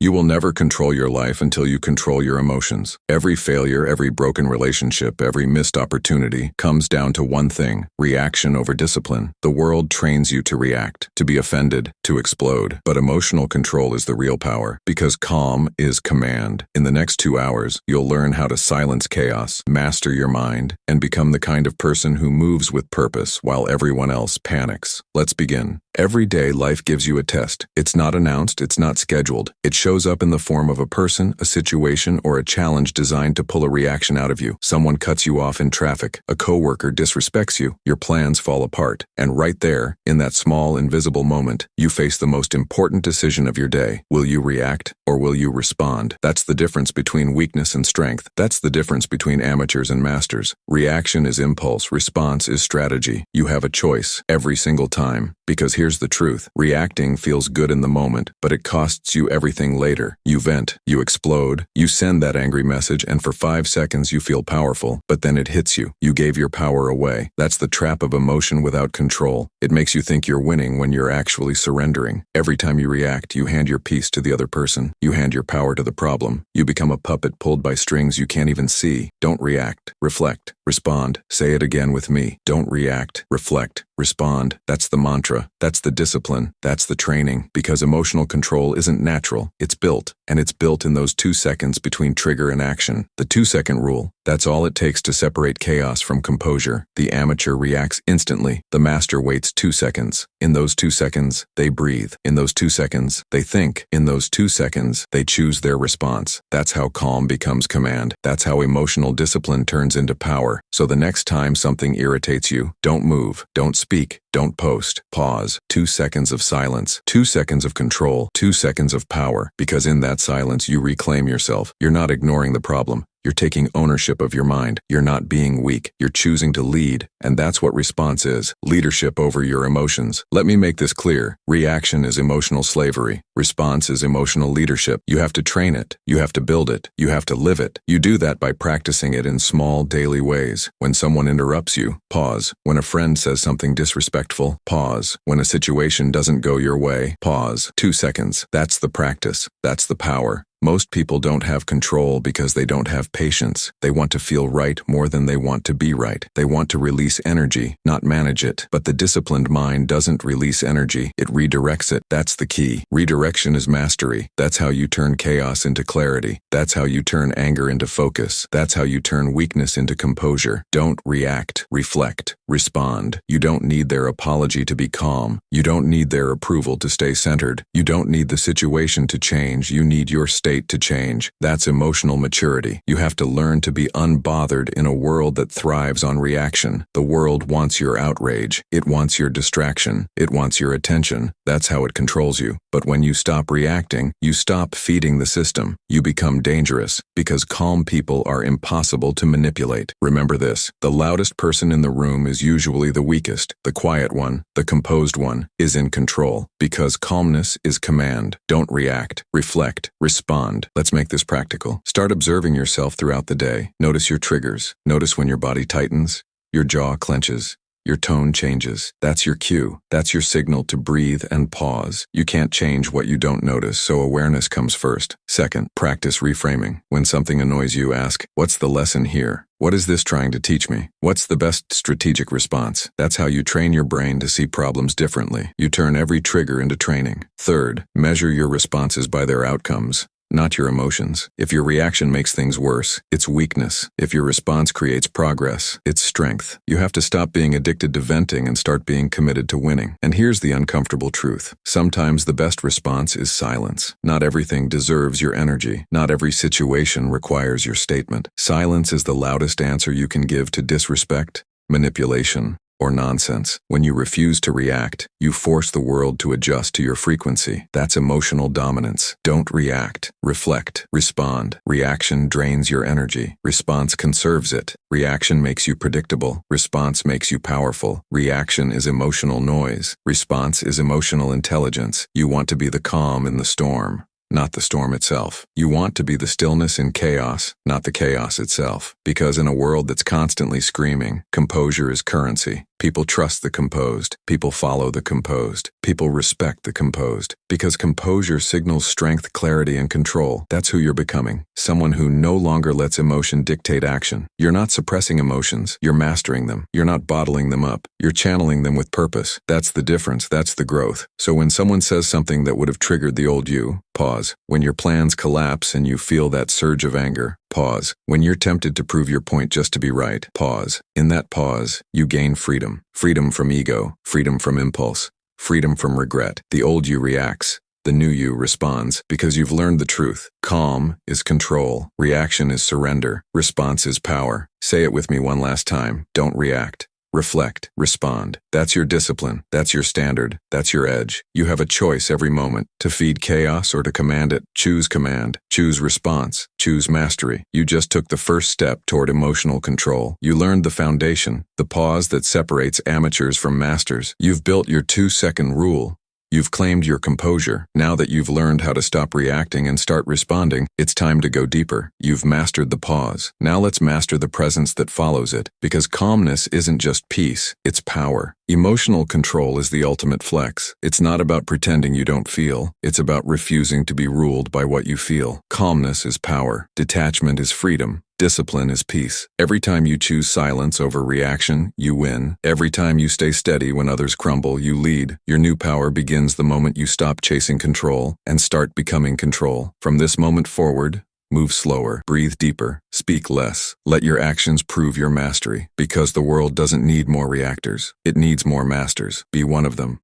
You will never control your life until you control your emotions. Every failure, every broken relationship, every missed opportunity comes down to one thing: reaction over discipline. The world trains you to react, to be offended, to explode. But emotional control is the real power, because calm is command. In the next 2 hours, you'll learn how to silence chaos, master your mind, and become the kind of person who moves with purpose while everyone else panics. Let's begin. Every day, life gives you a test. It's not announced, it's not scheduled. It shows up in the form of a person, a situation, or a challenge designed to pull a reaction out of you. Someone cuts you off in traffic. A coworker disrespects you. Your plans fall apart. And right there, in that small, invisible moment, you face the most important decision of your day. Will you react, or will you respond? That's the difference between weakness and strength. That's the difference between amateurs and masters. Reaction is impulse. Response is strategy. You have a choice every single time. Because here's the truth. Reacting feels good in the moment, but it costs you everything later. You vent, you explode, you send that angry message, and for 5 seconds you feel powerful, but then it hits you. You gave your power away. That's the trap of emotion without control. It makes you think you're winning when you're actually surrendering. Every time you react, you hand your peace to the other person. You hand your power to the problem. You become a puppet pulled by strings you can't even see. Don't react. Reflect. Respond. Say it again with me. Don't react. Reflect. Respond. That's the mantra. That's the discipline. That's the training. Because emotional control isn't natural. It's built. And it's built in those 2 seconds between trigger and action. The 2-second rule. That's all it takes to separate chaos from composure. The amateur reacts instantly. The master waits 2 seconds. In those 2 seconds, they breathe. In those 2 seconds, they think. In those 2 seconds, they choose their response. That's how calm becomes command. That's how emotional discipline turns into power. So the next time something irritates you, don't move. Don't speak. Don't post. Pause. 2 seconds of silence. 2 seconds of control. 2 seconds of power. Because in that silence, you reclaim yourself. You're not ignoring the problem. You're taking ownership of your mind. You're not being weak. You're choosing to lead. And that's what response is. Leadership over your emotions. Let me make this clear. Reaction is emotional slavery. Response is emotional leadership. You have to train it. You have to build it. You have to live it. You do that by practicing it in small daily ways. When someone interrupts you, pause. When a friend says something disrespectful, pause. When a situation doesn't go your way, pause. 2 seconds. That's the practice. That's the power. Most people don't have control because they don't have patience. They want to feel right more than they want to be right. They want to release energy, not manage it. But the disciplined mind doesn't release energy. It redirects it. That's the key. Redirection is mastery. That's how you turn chaos into clarity. That's how you turn anger into focus. That's how you turn weakness into composure. Don't react. Reflect. Respond. You don't need their apology to be calm. You don't need their approval to stay centered. You don't need the situation to change. You need your state to change. That's emotional maturity. You have to learn to be unbothered in a world that thrives on reaction. The world wants your outrage. It wants your distraction. It wants your attention. That's how it controls you. But when you stop reacting, you stop feeding the system. You become dangerous, because calm people are impossible to manipulate. Remember this: the loudest person in the room is usually the weakest. The quiet one, the composed one, is in control. Because calmness is command. Don't react. Reflect. Respond. Let's make this practical. Start observing yourself throughout the day. Notice your triggers. Notice when your body tightens, your jaw clenches, your tone changes. That's your cue. That's your signal to breathe and pause. You can't change what you don't notice, so awareness comes first. Second, practice reframing. When something annoys you, ask, what's the lesson here? What is this trying to teach me? What's the best strategic response? That's how you train your brain to see problems differently. You turn every trigger into training. Third, measure your responses by their outcomes, not your emotions. If your reaction makes things worse, it's weakness. If your response creates progress, it's strength. You have to stop being addicted to venting and start being committed to winning. And here's the uncomfortable truth. Sometimes the best response is silence. Not everything deserves your energy. Not every situation requires your statement. Silence is the loudest answer you can give to disrespect, manipulation, or nonsense. When you refuse to react, you force the world to adjust to your frequency. That's emotional dominance. Don't react. Reflect. Respond. Reaction drains your energy. Response conserves it. Reaction makes you predictable. Response makes you powerful. Reaction is emotional noise. Response is emotional intelligence. You want to be the calm in the storm. not the storm itself. You want to be the stillness in chaos, not the chaos itself. Because in a world that's constantly screaming, composure is currency. People trust the composed. People follow the composed. People respect the composed. Because composure signals strength, clarity, and control. That's who you're becoming. Someone who no longer lets emotion dictate action. You're not suppressing emotions. You're mastering them. You're not bottling them up. You're channeling them with purpose. That's the difference. That's the growth. So when someone says something that would have triggered the old you, pause. When your plans collapse and you feel that surge of anger, pause. When you're tempted to prove your point just to be right, pause. In that pause, you gain freedom. Freedom from ego, freedom from impulse, freedom from regret. The old you reacts. The new you responds because you've learned the truth. Calm is control. Reaction is surrender. Response is power. Say it with me one last time. Don't react. Reflect, respond. That's your discipline. That's your standard. That's your edge. You have a choice every moment to feed chaos or to command it. Choose command. Choose response. Choose mastery. You just took the first step toward emotional control. You learned the foundation, the pause that separates amateurs from masters. You've built your 2-second rule. You've claimed your composure. Now that you've learned how to stop reacting and start responding, it's time to go deeper. You've mastered the pause. Now let's master the presence that follows it. Because calmness isn't just peace, it's power. Emotional control is the ultimate flex. It's not about pretending you don't feel. It's about refusing to be ruled by what you feel. Calmness is power. Detachment is freedom. Discipline is peace. Every time you choose silence over reaction, you win. Every time you stay steady when others crumble, you lead. Your new power begins the moment you stop chasing control and start becoming control. From this moment forward, move slower, breathe deeper, speak less. Let your actions prove your mastery. Because the world doesn't need more reactors. It needs more masters. Be one of them.